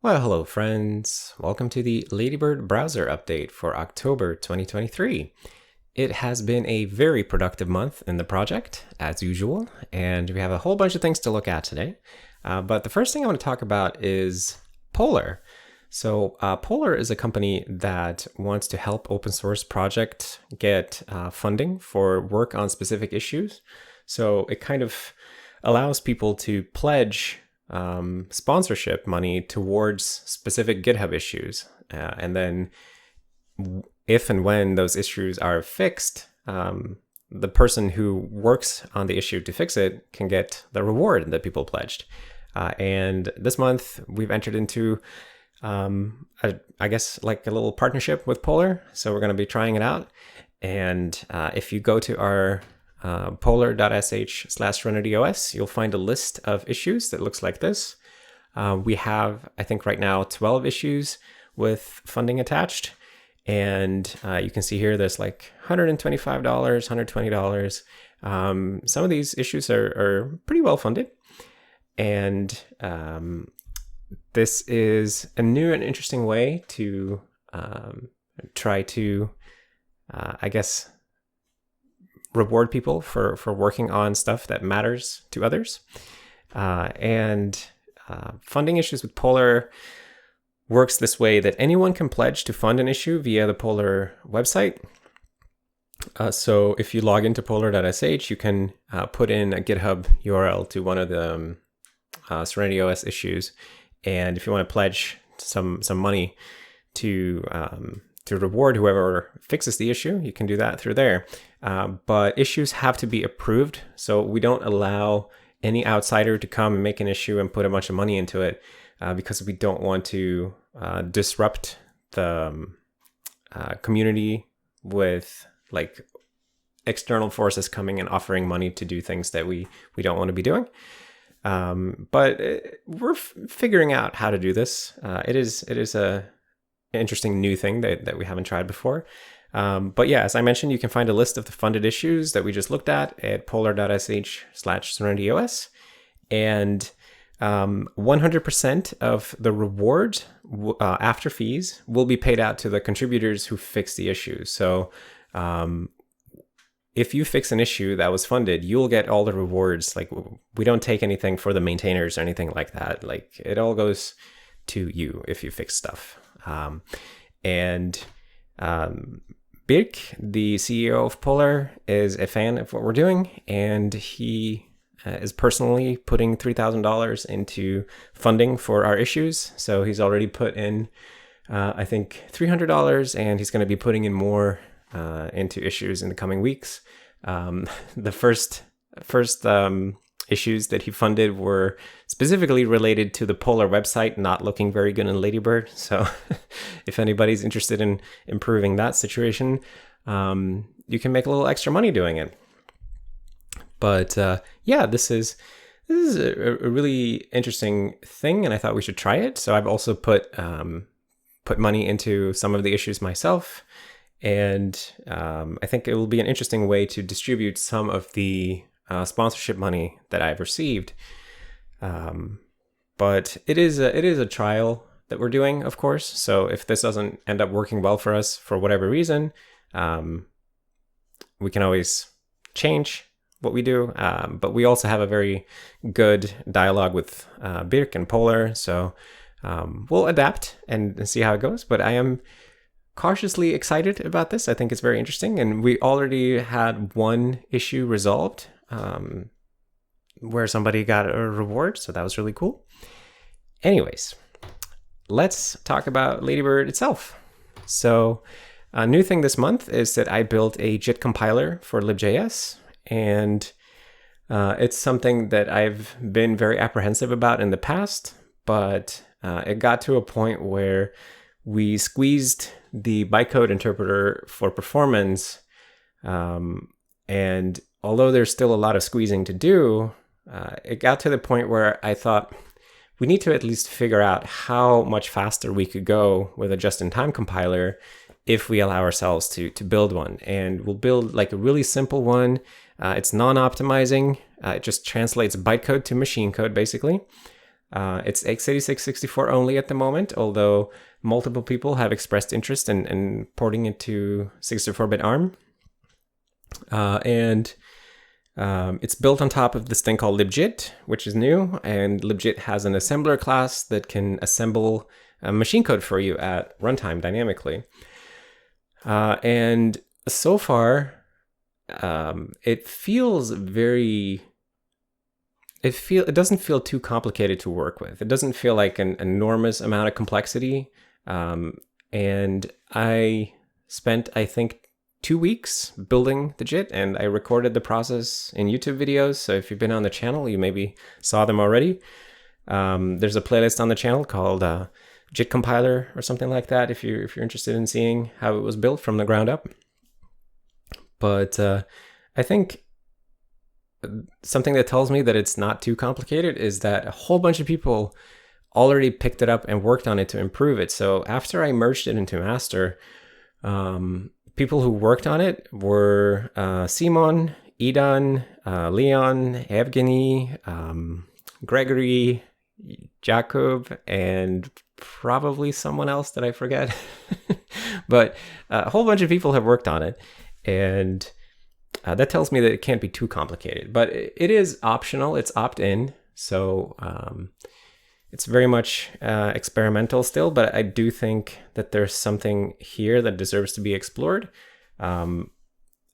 Well, hello friends. Welcome to the Ladybird browser update for October 2023. It has been a very productive month in the project, as usual, and we have a whole bunch of things to look at today. But the first thing I want to talk about is Polar. So Polar is a company that wants to help open source projects get funding for work on specific issues. So it kind of allows people to pledge sponsorship money towards specific GitHub issues. And then if and when those issues are fixed, the person who works on the issue to fix it can get the reward that people pledged. And this month we've entered into, I guess, like a little partnership with Polar. So we're going to be trying it out. And if you go to our polar.sh/SerenityOS, you'll find a list of issues that looks like this. We have, I think right now, 12 issues with funding attached. And you can see here there's like $125, $120. Some of these issues are pretty well funded. And this is a new and interesting way to try to, I guess, reward people for working on stuff that matters to others. Funding issues with Polar works this way that anyone can pledge to fund an issue via the Polar website. So if you log into polar.sh, you can put in a GitHub URL to one of the SerenityOS issues. And if you want to pledge some money to reward whoever fixes the issue, you can do that through there. But issues have to be approved. So we don't allow any outsider to come and make an issue and put a bunch of money into it because we don't want to disrupt the community with like external forces coming and offering money to do things that we don't want to be doing. But we're figuring out how to do this. It is a interesting new thing that we haven't tried before. But yeah, as I mentioned, you can find a list of the funded issues that we just looked at polar.sh/SerenityOS. And 100% of the reward after fees will be paid out to the contributors who fix the issue. So if you fix an issue that was funded, you'll get all the rewards. Like, we don't take anything for the maintainers or anything like that. Like, it all goes to you if you fix stuff. Birk, the CEO of Polar, is a fan of what we're doing, and he is personally putting $3,000 into funding for our issues. So he's already put in, I think, $300, and he's going to be putting in more into issues in the coming weeks. The first issues that he funded were specifically related to the Polar website not looking very good in Ladybird. So if anybody's interested in improving that situation, you can make a little extra money doing it. But yeah, this is a really interesting thing, and I thought we should try it. So I've also put money into some of the issues myself. And I think it will be an interesting way to distribute some of the sponsorship money that I've received. But it is a trial that we're doing, of course. So if this doesn't end up working well for us for whatever reason, we can always change what we do. But we also have a very good dialogue with Birk and Polar. So we'll adapt and see how it goes. But I am cautiously excited about this. I think it's very interesting. And we already had one issue resolved where somebody got a reward. So that was really cool. Anyways, let's talk about Ladybird itself. So a new thing this month is that I built a JIT compiler for libjs. And it's something that I've been very apprehensive about in the past, but it got to a point where we squeezed the bytecode interpreter for performance. And although there's still a lot of squeezing to do, it got to the point where I thought we need to at least figure out how much faster we could go with a just-in-time compiler if we allow ourselves to build one. And we'll build like a really simple one. It's non-optimizing. It just translates bytecode to machine code, basically. It's x86-64 only at the moment, although multiple people have expressed interest in porting it to 64-bit ARM. It's built on top of this thing called libJIT, which is new, and libJIT has an assembler class that can assemble machine code for you at runtime dynamically. And so far, it feels very... It doesn't feel too complicated to work with. It doesn't feel like an enormous amount of complexity. And I spent, I think, 2 weeks building the JIT, and I recorded the process in YouTube videos. So if you've been on the channel, you maybe saw them already. There's a playlist on the channel called JIT compiler or something like that if you're interested in seeing how it was built from the ground up. But I think something that tells me that it's not too complicated is that a whole bunch of people already picked it up and worked on it to improve it. So after I merged it into master, people who worked on it were Simon, Idan, Leon, Evgeny, Gregory, Jacob, and probably someone else that I forget. But a whole bunch of people have worked on it, and that tells me that it can't be too complicated. But it is optional. It's opt-in, so it's very much experimental still, but I do think that there's something here that deserves to be explored. And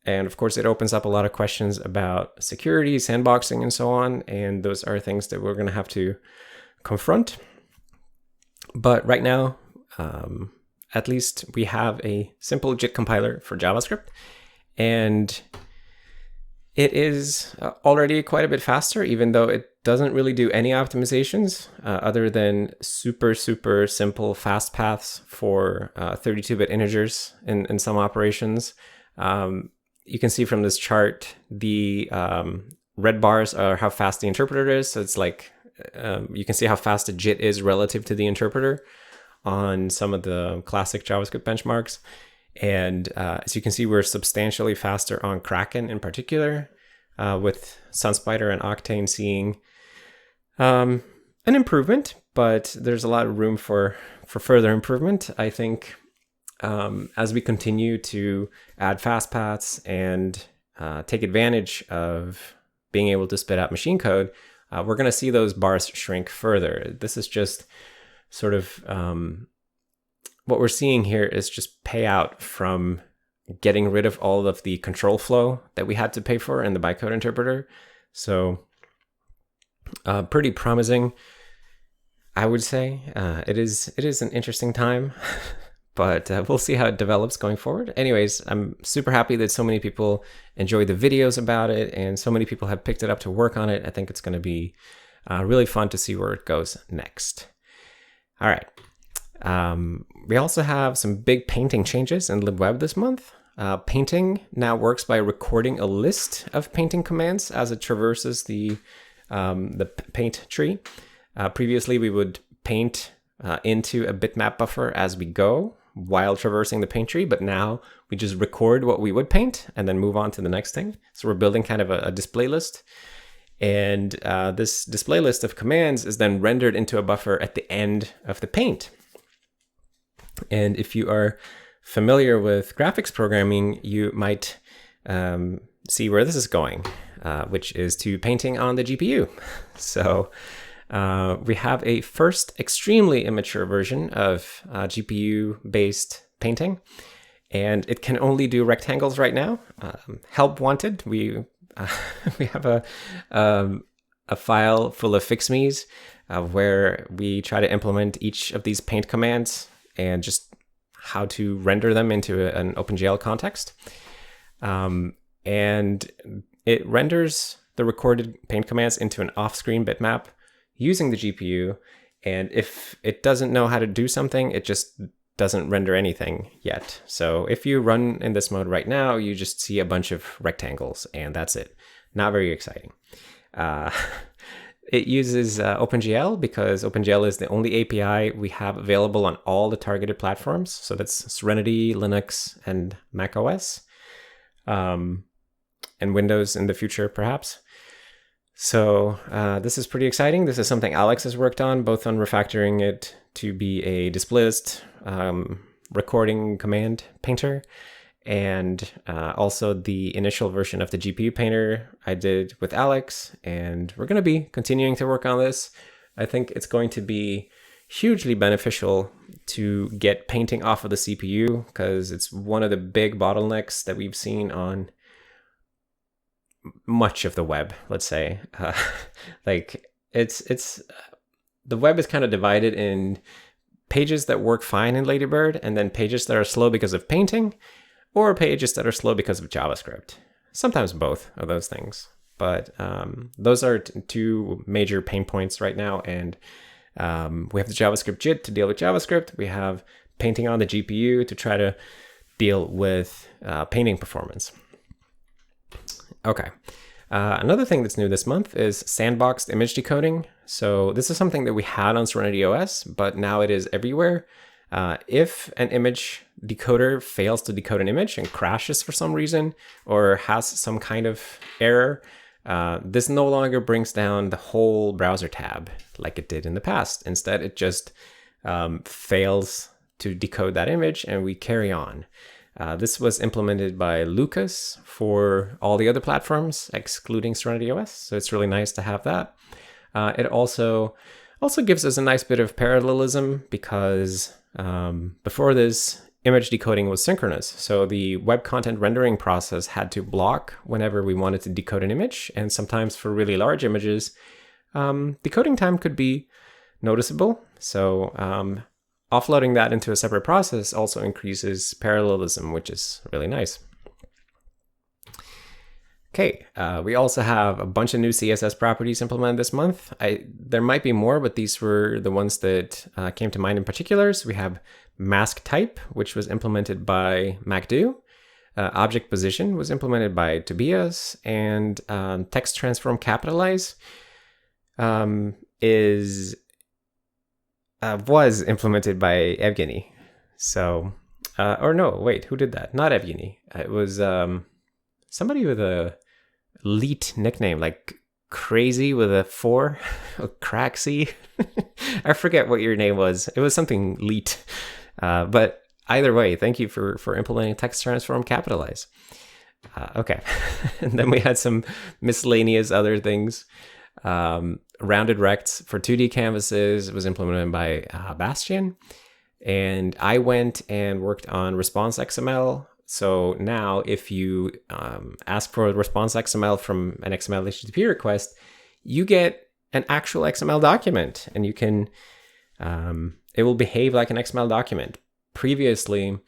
of course, it opens up a lot of questions about security, sandboxing, and so on. And those are things that we're going to have to confront. But right now, at least we have a simple JIT compiler for JavaScript. And it is already quite a bit faster, even though it doesn't really do any optimizations other than super simple fast paths for 32-bit integers in some operations. You can see from this chart, the red bars are how fast the interpreter is. So it's like, you can see how fast a JIT is relative to the interpreter on some of the classic JavaScript benchmarks. And as you can see, we're substantially faster on Kraken in particular, with SunSpider and Octane seeing an improvement, but there's a lot of room for further improvement. I think as we continue to add fast paths and take advantage of being able to spit out machine code, we're going to see those bars shrink further. This is just sort of what we're seeing here is just payout from getting rid of all of the control flow that we had to pay for in the bytecode interpreter. So pretty promising, I would say. It is an interesting time, but we'll see how it develops going forward. Anyways, I'm super happy that so many people enjoy the videos about it and so many people have picked it up to work on it. I think it's going to be really fun to see where it goes next. All right. We also have some big painting changes in LibWeb this month. Painting now works by recording a list of painting commands as it traverses the paint tree. Previously, we would paint into a bitmap buffer as we go while traversing the paint tree, but now we just record what we would paint and then move on to the next thing. So we're building kind of a display list. And this display list of commands is then rendered into a buffer at the end of the paint. And if you are familiar with graphics programming, you might see where this is going, which is to painting on the GPU. So we have a first extremely immature version of GPU-based painting, and it can only do rectangles right now. Help wanted. We have a file full of fixmes where we try to implement each of these paint commands and just how to render them into an OpenGL context. And it renders the recorded paint commands into an off-screen bitmap using the GPU. And if it doesn't know how to do something, it just doesn't render anything yet. So if you run in this mode right now, you just see a bunch of rectangles and that's it. Not very exciting. It uses OpenGL because OpenGL is the only API we have available on all the targeted platforms. So that's Serenity, Linux, and macOS, and Windows in the future, perhaps. So this is pretty exciting. This is something Alex has worked on, both on refactoring it to be a display list recording command painter, and also the initial version of the GPU painter I did with Alex. And we're going to be continuing to work on this. I think it's going to be hugely beneficial to get painting off of the CPU, because it's one of the big bottlenecks that we've seen on much of the web, let's say. Like it's the web is kind of divided in pages that work fine in Ladybird, and then pages that are slow because of painting, or pages that are slow because of JavaScript. Sometimes both of those things. But those are two major pain points right now. And we have the JavaScript JIT to deal with JavaScript. We have painting on the GPU to try to deal with painting performance. Okay. Another thing that's new this month is Sandboxed image decoding. So this is something that we had on SerenityOS, but now it is everywhere. If an image decoder fails to decode an image and crashes for some reason, or has some kind of error, this no longer brings down the whole browser tab like it did in the past. Instead, it just fails to decode that image, and we carry on. This was implemented by Lucas for all the other platforms, excluding SerenityOS. So it's really nice to have that. It also gives us a nice bit of parallelism, because before this, image decoding was synchronous. So the web content rendering process had to block whenever we wanted to decode an image. And sometimes for really large images, decoding time could be noticeable. So offloading that into a separate process also increases parallelism, which is really nice. Okay, we also have a bunch of new CSS properties implemented this month. There might be more, but these were the ones that came to mind in particular. So we have mask type, which was implemented by MacDo. Object position was implemented by Tobias, and text transform capitalize was implemented by Evgeny. So, or no, wait, who did that? Not Evgeny. It was somebody with a Leet nickname, like Crazy with a 4, Craxy. I forget what your name was. It was something Leet. But either way, thank you for implementing text transform capitalize. Okay. And then we had some miscellaneous other things. Rounded rects for 2D canvases was implemented by Bastian. And I went and worked on response XML. So now if you ask for a response XML from an XML HTTP request, you get an actual XML document, and you can, it will behave like an XML document. Previously,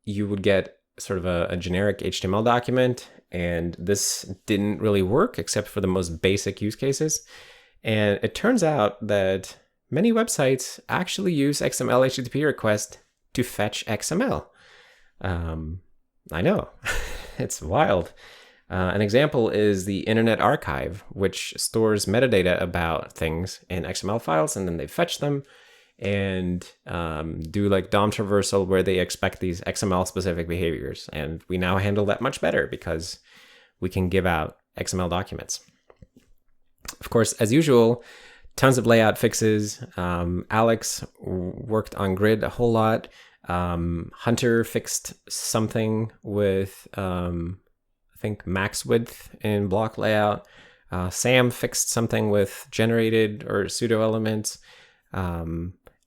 you would get sort of a generic HTML document, and this didn't really work except for the most basic use cases. And it turns out that many websites actually use XML HTTP request to fetch XML. I know, it's wild. An example is the Internet Archive, which stores metadata about things in XML files, and then they fetch them and do like DOM traversal where they expect these XML specific behaviors. And we now handle that much better because we can give out XML documents. Of course, as usual, tons of layout fixes. Alex worked on grid a whole lot. Hunter fixed something with, I think, max width in block layout. Sam fixed something with generated or pseudo elements.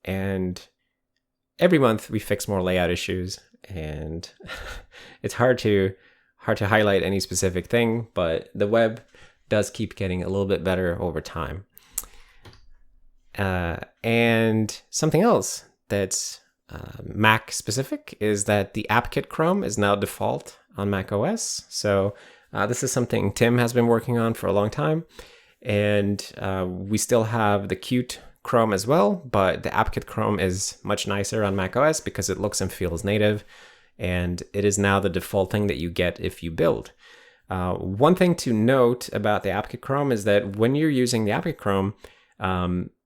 And every month we fix more layout issues, and it's hard to highlight any specific thing, but the web does keep getting a little bit better over time. And something else that's Mac specific is that the AppKit Chrome is now default on macOS. So this is something Tim has been working on for a long time, and we still have the Qt Chrome as well, but the AppKit Chrome is much nicer on macOS because it looks and feels native, and it is now the default thing that you get if you build. One thing to note about the AppKit Chrome is that when you're using the AppKit Chrome,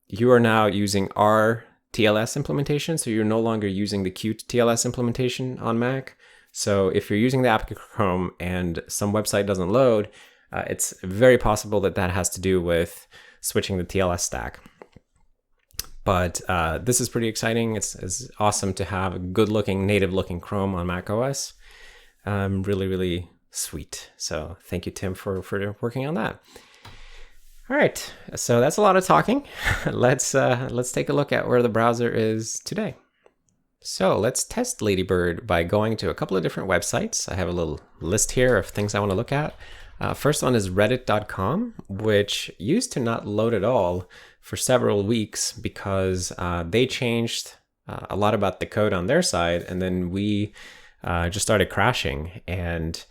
you are now using our TLS implementation, so you're no longer using the Qt TLS implementation on Mac. So if you're using the AppKit Chrome and some website doesn't load, It's very possible that that has to do with switching the TLS stack. But this is pretty exciting. It's awesome to have a good-looking, native-looking Chrome on macOS. Really, really sweet. So thank you, Tim, for working on that. All right, so that's a lot of talking. Let's take a look at where the browser is today. So let's test Ladybird by going to a couple of different websites. I have a little list here of things I want to look at. First one is reddit.com, which used to not load at all for several weeks because they changed a lot about the code on their side, and then we just started crashing. And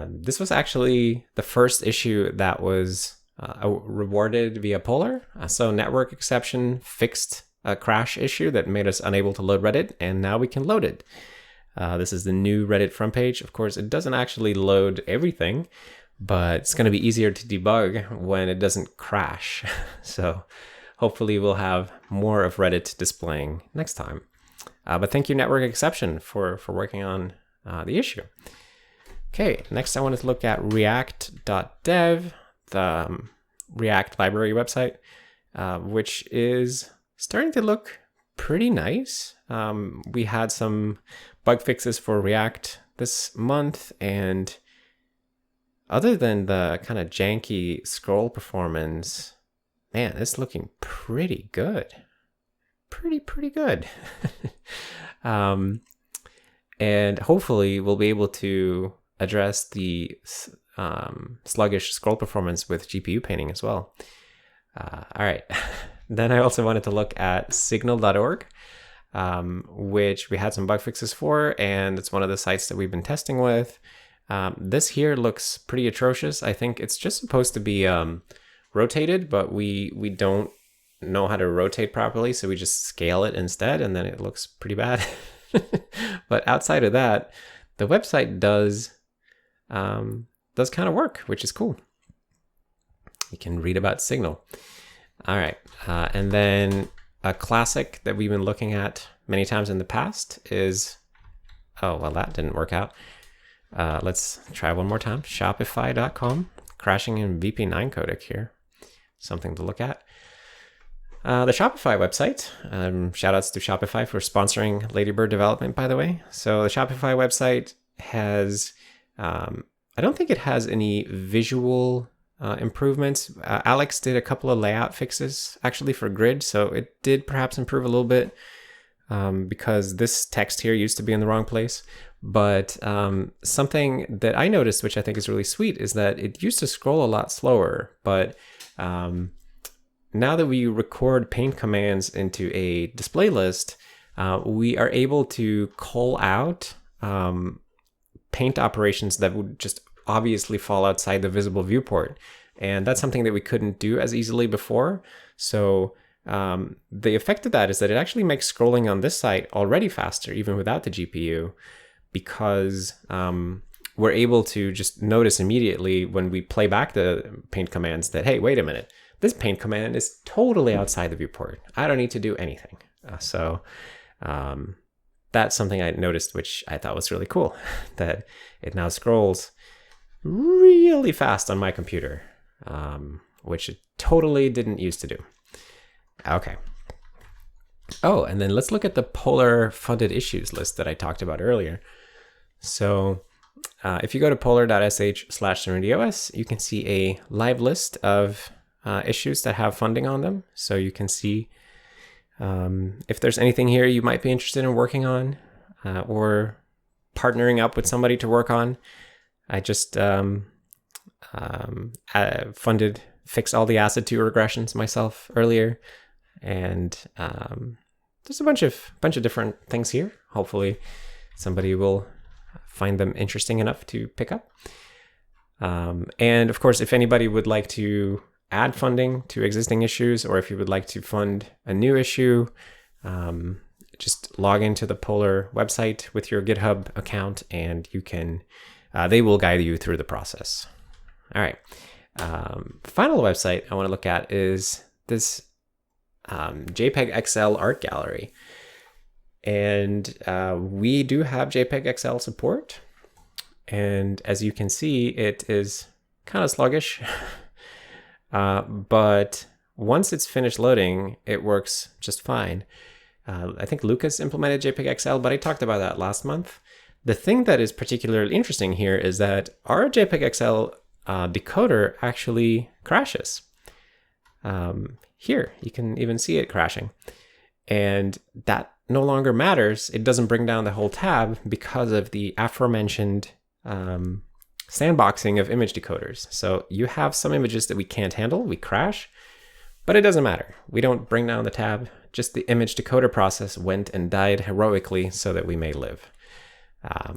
this was actually the first issue that was rewarded via Polar. So network exception fixed a crash issue that made us unable to load Reddit, and now we can load it. This is the new Reddit front page. Of course, it doesn't actually load everything, but it's going to be easier to debug when it doesn't crash. So hopefully we'll have more of Reddit displaying next time. But thank you, Network Exception, for working on the issue. Okay, next I wanted to look at react.dev, the React library website, which is starting to look pretty nice. We had some bug fixes for React this month, and other than the kind of janky scroll performance, man, it's looking pretty good. Pretty good. And hopefully we'll be able to address the sluggish scroll performance with GPU painting as well. All right. Then I also wanted to look at signal.org, which we had some bug fixes for, and it's one of the sites that we've been testing with. This here looks pretty atrocious. I think it's just supposed to be rotated, but we don't know how to rotate properly, so we just scale it instead, and then it looks pretty bad. But outside of that, the website does kind of work, which is cool. You can read about Signal. All right, and then a classic that we've been looking at many times in the past is, oh, well, that didn't work out. Let's try one more time. Shopify.com, crashing in VP9 codec here. Something to look at. The Shopify website, shout outs to Shopify for sponsoring Ladybird development, by the way. So the Shopify website has, I don't think it has any visual improvements. Alex did a couple of layout fixes actually for grid, so it did perhaps improve a little bit because this text here used to be in the wrong place. But something that I noticed, which I think is really sweet, is that it used to scroll a lot slower, but now that we record paint commands into a display list, we are able to call out paint operations that would just obviously fall outside the visible viewport. And that's something that we couldn't do as easily before. So the effect of that is that it actually makes scrolling on this site already faster, even without the GPU, because we're able to just notice immediately when we play back the paint commands that, hey, wait a minute, this paint command is totally outside the viewport. I don't need to do anything. So that's something I noticed, which I thought was really cool, that it now scrolls really fast on my computer, which it totally didn't used to do. Okay. Oh, and then let's look at the Polar funded issues list that I talked about earlier. So if you go to polar.sh/SerenityOS, you can see a live list of issues that have funding on them. So you can see if there's anything here you might be interested in working on or partnering up with somebody to work on. I just funded fix all the ACID 2 regressions myself earlier, and there's a bunch of different things here. Hopefully somebody will find them interesting enough to pick up. And of course, if anybody would like to add funding to existing issues, or if you would like to fund a new issue, just log into the Polar website with your GitHub account, and you can they will guide you through the process. All right. Final website I want to look at is this jpegxl art gallery. And we do have jpegxl support. And as you can see, it is kind of sluggish. But once it's finished loading, it works just fine. I think Lucas implemented jpegxl, but I talked about that last month. The thing that is particularly interesting here is that our jpegxl decoder actually crashes. Here, you can even see it crashing. And that no longer matters. It doesn't bring down the whole tab because of the aforementioned sandboxing of image decoders. So you have some images that we can't handle, we crash, but it doesn't matter. We don't bring down the tab. Just the image decoder process went and died heroically so that we may live. I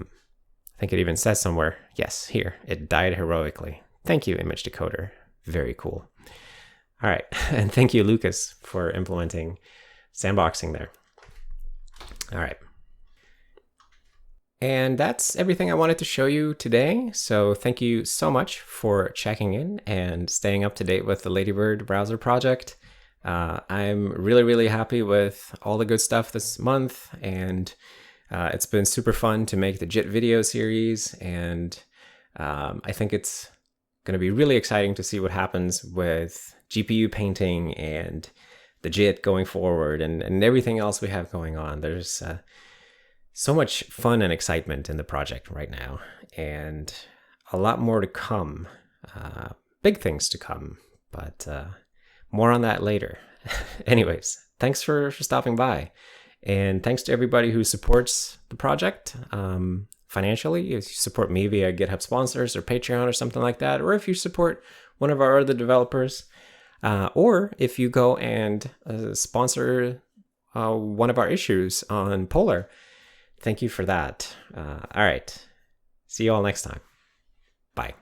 think it even says somewhere, yes, here, it died heroically. Thank you, image decoder. Very cool. All right, and thank you, Lucas, for implementing sandboxing there. All right. And that's everything I wanted to show you today. So thank you so much for checking in and staying up to date with the Ladybird browser project. I'm really, really happy with all the good stuff this month, and it's been super fun to make the JIT video series, and I think it's going to be really exciting to see what happens with GPU painting and the JIT going forward, and everything else we have going on. There's so much fun and excitement in the project right now, and a lot more to come. Big things to come, but more on that later. Anyways, thanks for stopping by, and thanks to everybody who supports the project financially. If you support me via GitHub sponsors or Patreon or something like that, or if you support one of our other developers, or if you go and sponsor one of our issues on Polar. Thank you for that. All right. See you all next time. Bye.